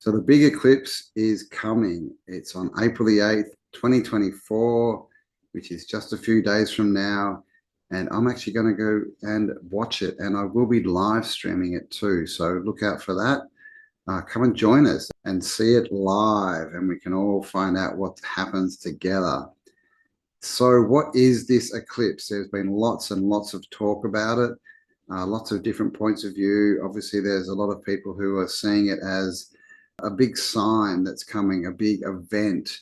So the big eclipse is coming. It's on April the 8th, 2024, which is just a few days from now. And I'm actually going to go and watch it, and I will be live streaming it too. So look out for that. Come and join us and see it live, and we can all find out what happens together. So what is this eclipse? There's been lots and lots of talk about it, lots of different points of view. Obviously, there's a lot of people who are seeing it as a big sign that's coming, a big event.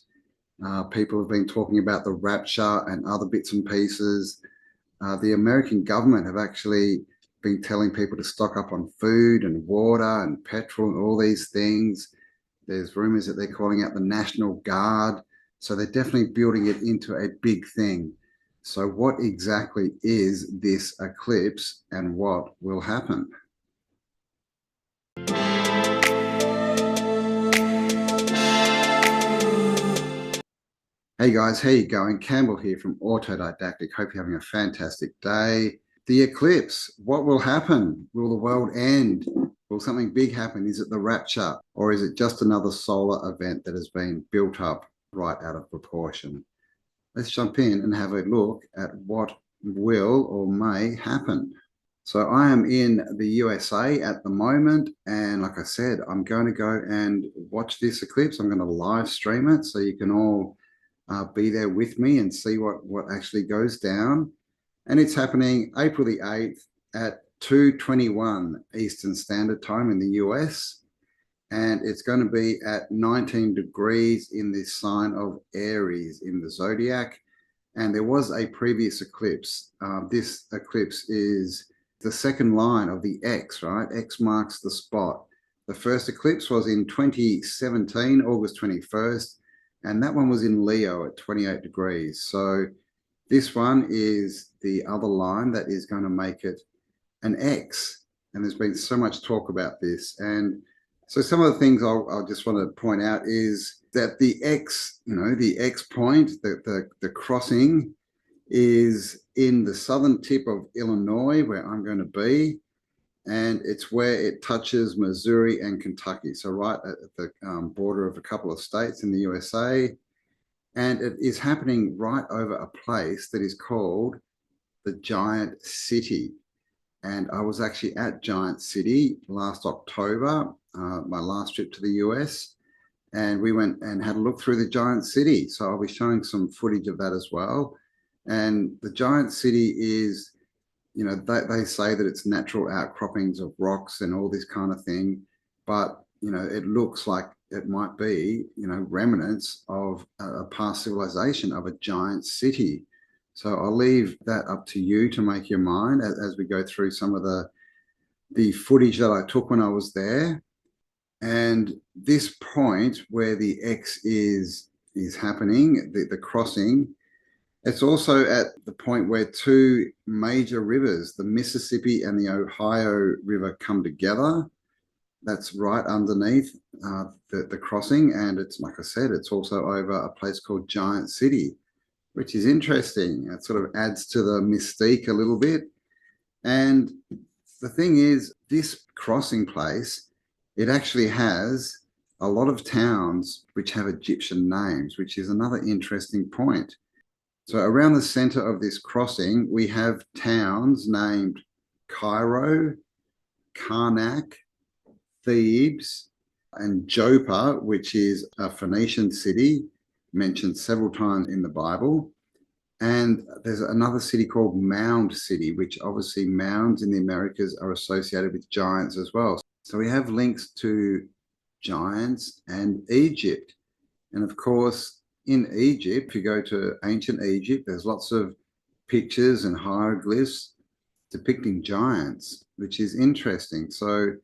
People have been talking about the rapture and other bits and pieces. The American government have actually been telling people to stock up on food and water and petrol and all these things. There's rumors that they're calling out the National Guard. So they're definitely building it into a big thing. So what exactly is this eclipse and what will happen? Hey guys, how you going? Campbell here from Autodidactic. Hope you're having a fantastic day. The eclipse, what will happen? Will the world end? Will something big happen? Is it the rapture? Or is it just another solar event that has been built up right out of proportion? Let's jump in and have a look at what will or may happen. So I am in the USA at the moment, and like I said, I'm going to go and watch this eclipse. I'm going to live stream it so you can all be there with me and see what actually goes down. And it's happening April the 8th at 2:21 Eastern Standard Time in the US. And it's going to be at 19 degrees in this sign of Aries in the zodiac. And there was a previous eclipse. This eclipse is the second line of the X, right? X marks the spot. The first eclipse was in 2017, August 21st. And that one was in Leo at 28 degrees. So this one is the other line that is going to make it an X. And there's been so much talk about this. And so some of the things I'll just want to point out is that the X, the X point, the crossing is in the southern tip of Illinois, where I'm going to be. And it's where it touches Missouri and Kentucky. So right at the border of a couple of states in the USA. And it is happening right over a place that is called the Giant City. And I was actually at Giant City last October, my last trip to the US. And we went and had a look through the Giant City. So I'll be showing some footage of that as well. And the Giant City is, they say that it's natural outcroppings of rocks and all this kind of thing, but it looks like it might be remnants of a past civilization, of a giant city. So I'll leave that up to you to make your mind as we go through some of the footage that I took when I was there. And this point where the X is happening, the crossing, it's also at the point where two major rivers, the Mississippi and the Ohio River, come together. That's right underneath the crossing. And it's, like I said, it's also over a place called Giant City, which is interesting. It sort of adds to the mystique a little bit. And the thing is, this crossing place, it actually has a lot of towns which have Egyptian names, which is another interesting point. So around the center of this crossing, we have towns named Cairo, Karnak, Thebes, and Joppa, which is a Phoenician city mentioned several times in the Bible. And there's another city called Mound City, which obviously mounds in the Americas are associated with giants as well. So we have links to giants and Egypt. And of course, in Egypt, if you go to ancient Egypt, there's lots of pictures and hieroglyphs depicting giants, which is interesting. So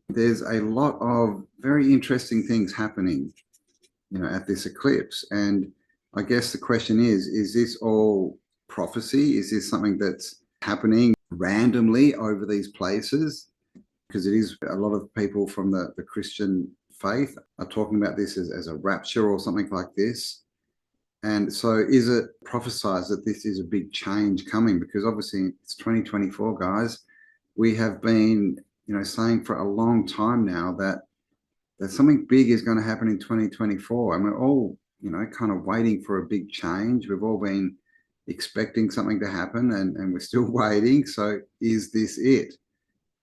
there's a lot of very interesting things happening, at this eclipse. And I guess the question is this all prophecy? Is this something that's happening randomly over these places? Because it is, a lot of people from the Christian faith are talking about this as a rapture or something like this. And so is it prophesied that this is a big change coming? Because obviously it's 2024, guys. We have been, saying for a long time now that that something big is going to happen in 2024. And we're all, kind of waiting for a big change. We've all been expecting something to happen and we're still waiting. So is this it?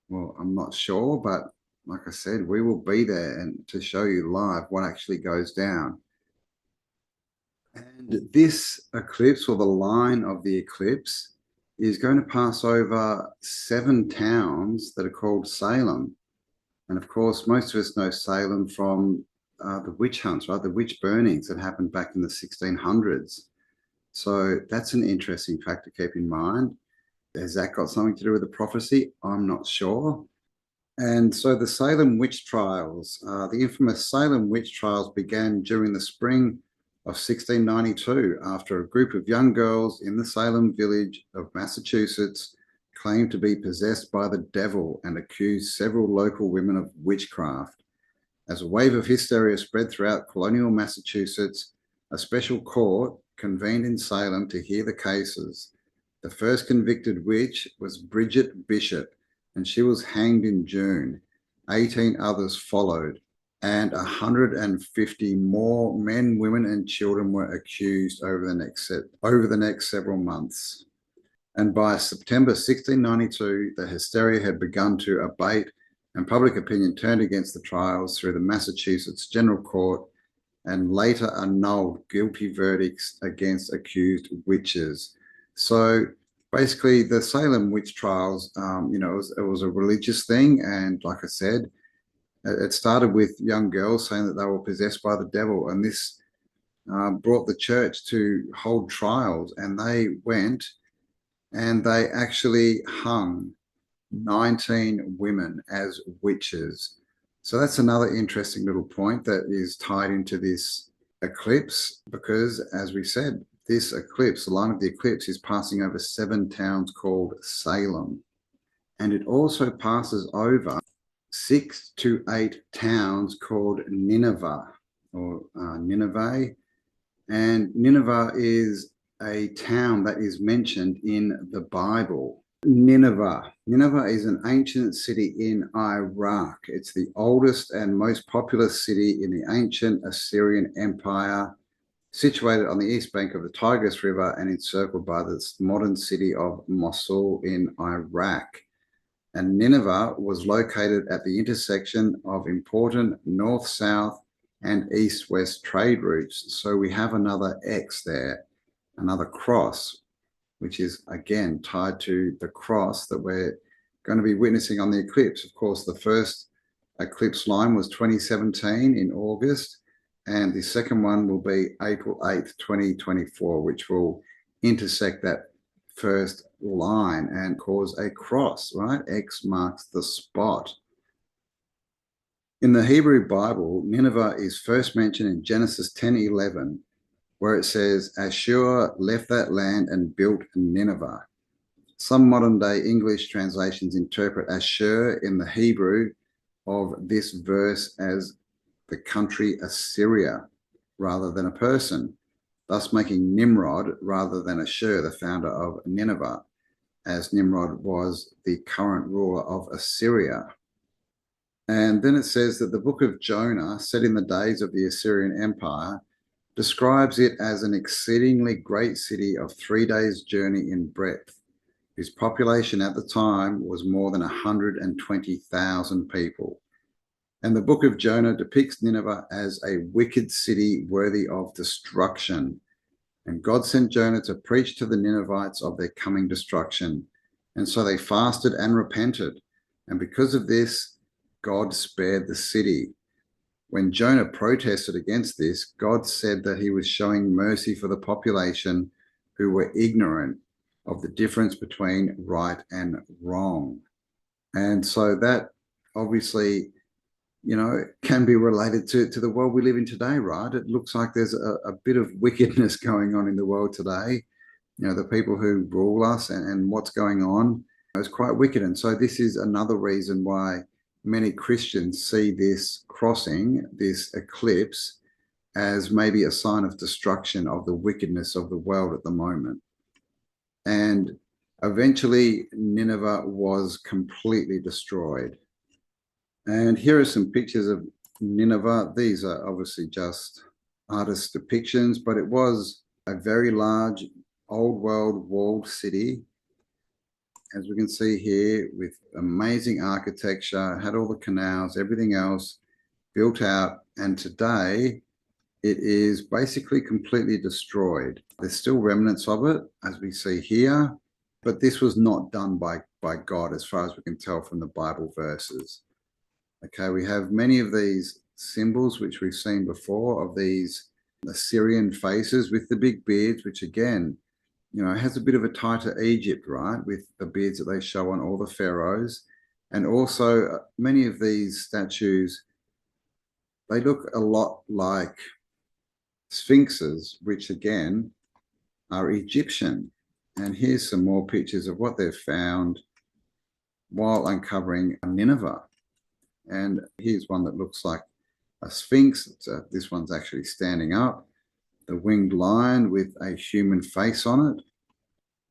Well, I'm not sure, but like I said, we will be there and to show you live what actually goes down. And this eclipse, or the line of the eclipse, is going to pass over 7 towns that are called Salem. And of course, most of us know Salem from the witch hunts, right? The witch burnings that happened back in the 1600s. So that's an interesting fact to keep in mind. Has that got something to do with the prophecy? I'm not sure. And so the Salem witch trials, the infamous Salem witch trials began during the spring of 1692 after a group of young girls in the Salem village of Massachusetts claimed to be possessed by the devil and accused several local women of witchcraft. As a wave of hysteria spread throughout colonial Massachusetts, a special court convened in Salem to hear the cases. The first convicted witch was Bridget Bishop, and she was hanged in June. 18 others followed, and 150 more men, women, and children were accused over the next several months. And by September 1692, the hysteria had begun to abate, and public opinion turned against the trials through the Massachusetts General Court, and later annulled guilty verdicts against accused witches. So basically, the Salem witch trials, it was a religious thing. And like I said, it started with young girls saying that they were possessed by the devil. And this brought the church to hold trials. And they went and they actually hung 19 women as witches. So that's another interesting little point that is tied into this eclipse, because as we said, this eclipse, the line of the eclipse, is passing over 7 towns called Salem. And it also passes over 6 to 8 towns called Nineveh, or Nineveh. And Nineveh is a town that is mentioned in the Bible. Nineveh. Nineveh is an ancient city in Iraq. It's the oldest and most populous city in the ancient Assyrian Empire, situated on the east bank of the Tigris River and encircled by the modern city of Mosul in Iraq. And Nineveh was located at the intersection of important north-south and east-west trade routes. So we have another X there, another cross, which is again tied to the cross that we're going to be witnessing on the eclipse. Of course, the first eclipse line was 2017 in August, and the second one will be April 8th, 2024, which will intersect that first line and cause a cross, right? X marks the spot. In the Hebrew Bible, Nineveh is first mentioned in Genesis 10:11, where it says, Ashur left that land and built Nineveh. Some modern day English translations interpret Ashur in the Hebrew of this verse as the country Assyria rather than a person, thus making Nimrod rather than Ashur the founder of Nineveh, as Nimrod was the current ruler of Assyria. And then it says that the book of Jonah, set in the days of the Assyrian Empire, describes it as an exceedingly great city of 3 days' journey in breadth, whose population at the time was more than 120,000 people. And the book of Jonah depicts Nineveh as a wicked city worthy of destruction. And God sent Jonah to preach to the Ninevites of their coming destruction. And so they fasted and repented. And because of this, God spared the city. When Jonah protested against this, God said that he was showing mercy for the population who were ignorant of the difference between right and wrong. And so that obviously, can be related to the world we live in today, right? It looks like there's a bit of wickedness going on in the world today. The people who rule us and what's going on is quite wicked. And so this is another reason why many Christians see this crossing, this eclipse, as maybe a sign of destruction of the wickedness of the world at the moment. And eventually Nineveh was completely destroyed. And here are some pictures of Nineveh. These are obviously just artist depictions, but it was a very large old world walled city, as we can see here, with amazing architecture, had all the canals, everything else built out. And today it is basically completely destroyed. There's still remnants of it, as we see here, but this was not done by God, as far as we can tell from the Bible verses. Okay, we have many of these symbols, which we've seen before, of these Assyrian faces with the big beards, which again, has a bit of a tie to Egypt, right? With the beards that they show on all the pharaohs. And also many of these statues, they look a lot like sphinxes, which again are Egyptian. And here's some more pictures of what they've found while uncovering Nineveh. And here's one that looks like a sphinx. This one's actually standing up. The winged lion with a human face on it.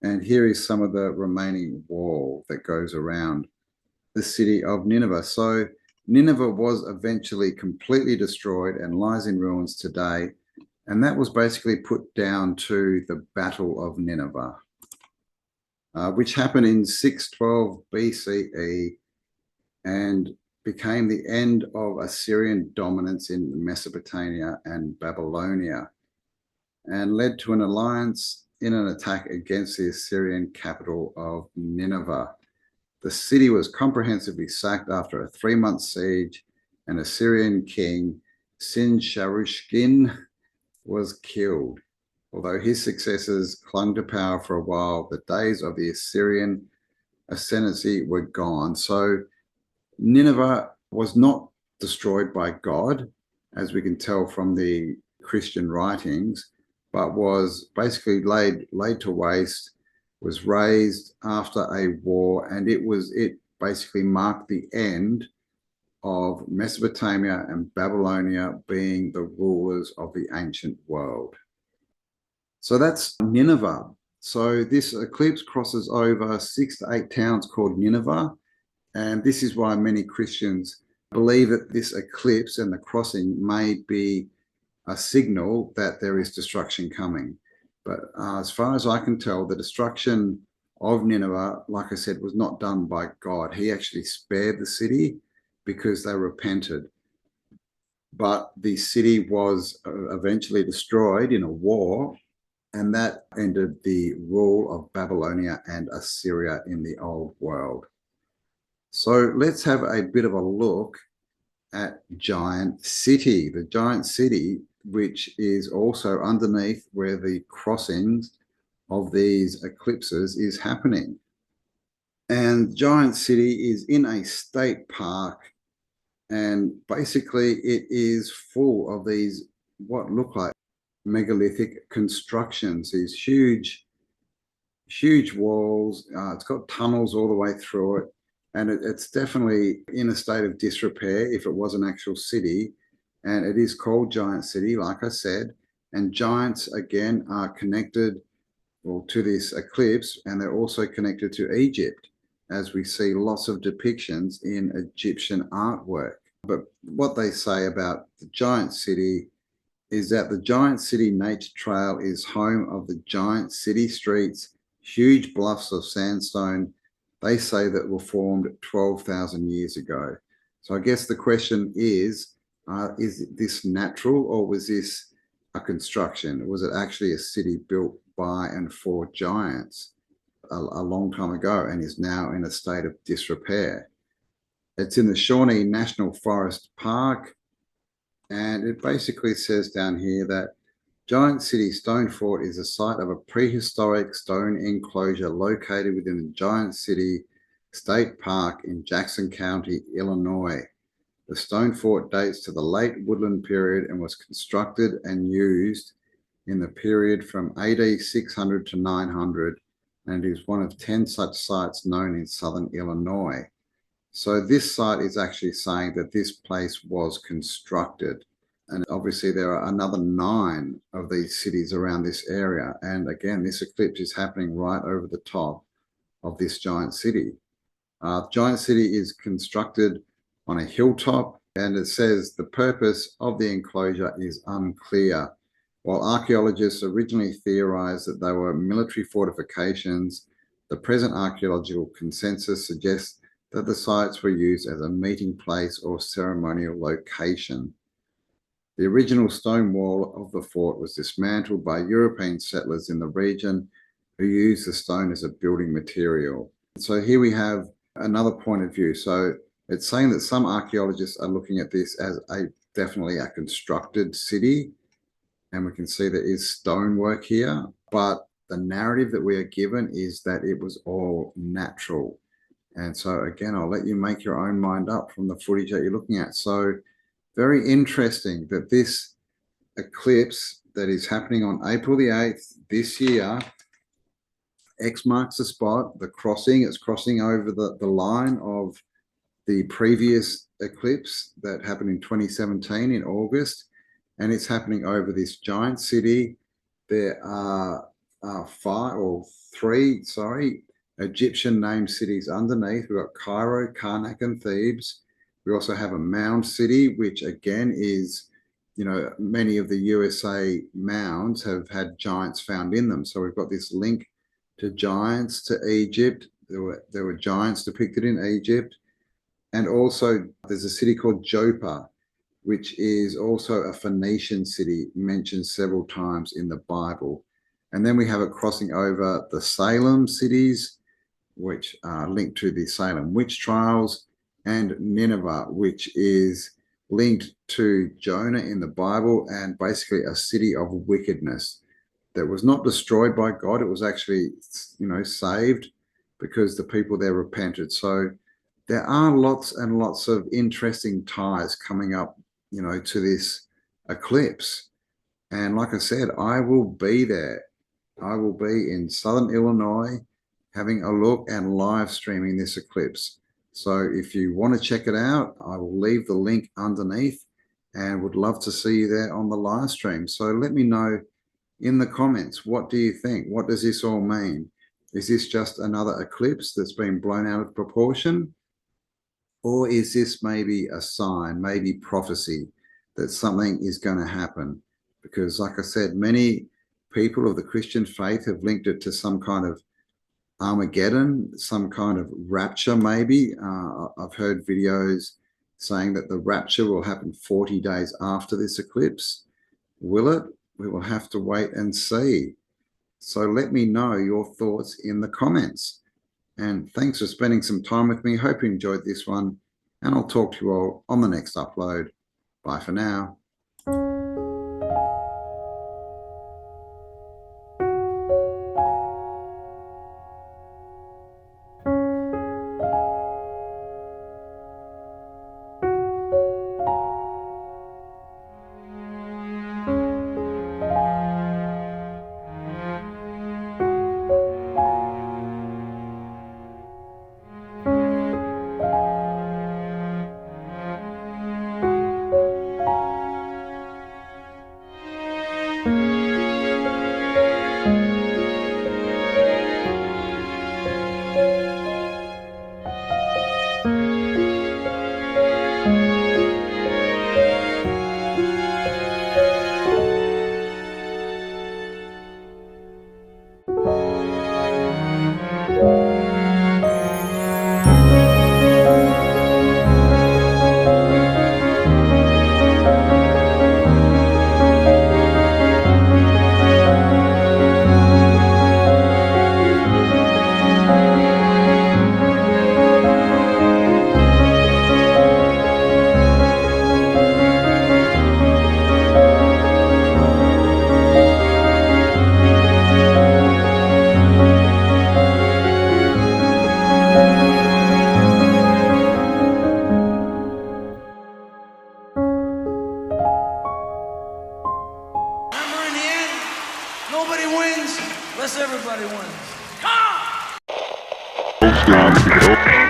And here is some of the remaining wall that goes around the city of Nineveh. So Nineveh was eventually completely destroyed and lies in ruins today. And that was basically put down to the Battle of Nineveh, which happened in 612 BCE and became the end of Assyrian dominance in Mesopotamia and Babylonia, and led to an alliance in an attack against the Assyrian capital of Nineveh. The city was comprehensively sacked after a 3-month siege, and Assyrian king Sin-Sharushkin was killed. Although his successors clung to power for a while, the days of the Assyrian ascendancy were gone. So Nineveh was not destroyed by God, as we can tell from the Christian writings, but was basically laid to waste, was razed after a war, and it basically marked the end of Mesopotamia and Babylonia being the rulers of the ancient world. So that's Nineveh. So this eclipse crosses over 6 to 8 towns called Nineveh. And this is why many Christians believe that this eclipse and the crossing may be a signal that there is destruction coming. But as far as I can tell, the destruction of Nineveh, like I said, was not done by God. He actually spared the city because they repented. But the city was eventually destroyed in a war, and that ended the rule of Babylonia and Assyria in the old world. So let's have a bit of a look at Giant City. The Giant City, which is also underneath where the crossings of these eclipses is happening. And Giant City is in a state park, and basically it is full of these what look like megalithic constructions, these huge walls. It's got tunnels all the way through it. And it's definitely in a state of disrepair if it was an actual city. And it is called Giant City, like I said. And giants, again, are connected to this eclipse, and they're also connected to Egypt, as we see lots of depictions in Egyptian artwork. But what they say about the Giant City is that the Giant City Nature Trail is home of the giant city streets, huge bluffs of sandstone, they say, that were formed 12,000 years ago. So I guess the question is this natural, or was this a construction? Was it actually a city built by and for giants a long time ago and is now in a state of disrepair? It's in the Shawnee National Forest Park, and it basically says down here that Giant City Stone Fort is the site of a prehistoric stone enclosure located within the Giant City State Park in Jackson County, Illinois. The stone fort dates to the late woodland period and was constructed and used in the period from AD 600 to 900, and is one of 10 such sites known in southern Illinois. So this site is actually saying that this place was constructed. And obviously there are another 9 of these cities around this area. And again, this eclipse is happening right over the top of this giant city. Giant City is constructed on a hilltop And it says the purpose of the enclosure is unclear. While archaeologists originally theorized that they were military fortifications, the present archaeological consensus suggests that the sites were used as a meeting place or ceremonial location. The original stone wall of the fort was dismantled by European settlers in the region who used the stone as a building material. So here we have another point of view. So it's saying that some archaeologists are looking at this as definitely a constructed city, and we can see there is stonework here, but the narrative that we are given is that it was all natural. And so again, I'll let you make your own mind up from the footage that you're looking at. So very interesting that this eclipse that is happening on April the 8th this year, X marks the spot, the crossing, it's crossing over the line of the previous eclipse that happened in 2017 in August, and it's happening over this giant city. There are three Egyptian named cities underneath. We've got Cairo, Karnak, and Thebes. We also have a mound city, which again is, many of the USA mounds have had giants found in them. So we've got this link to giants to Egypt. There were giants depicted in Egypt. And also there's a city called Joppa, which is also a Phoenician city mentioned several times in the Bible. And then we have it crossing over the Salem cities, which are linked to the Salem witch trials, and Nineveh, which is linked to Jonah in the Bible, and basically a city of wickedness that was not destroyed by God. It was actually, saved because the people there repented. So there are lots and lots of interesting ties coming up, to this eclipse. And like I said, I will be there. I will be in Southern Illinois having a look and live streaming this eclipse. So if you want to check it out, I will leave the link underneath and would love to see you there on the live stream. So let me know in the comments, what do you think? What does this all mean? Is this just another eclipse that's been blown out of proportion? Or is this maybe a sign, maybe prophecy that something is going to happen? Because like I said, many people of the Christian faith have linked it to some kind of Armageddon, some kind of rapture maybe. I've heard videos saying that the rapture will happen 40 days after this eclipse. Will it? We will have to wait and see. So let me know your thoughts in the comments. And thanks for spending some time with me. Hope you enjoyed this one. And I'll talk to you all on the next upload. Bye for now. Nobody wins unless everybody wins. Come on!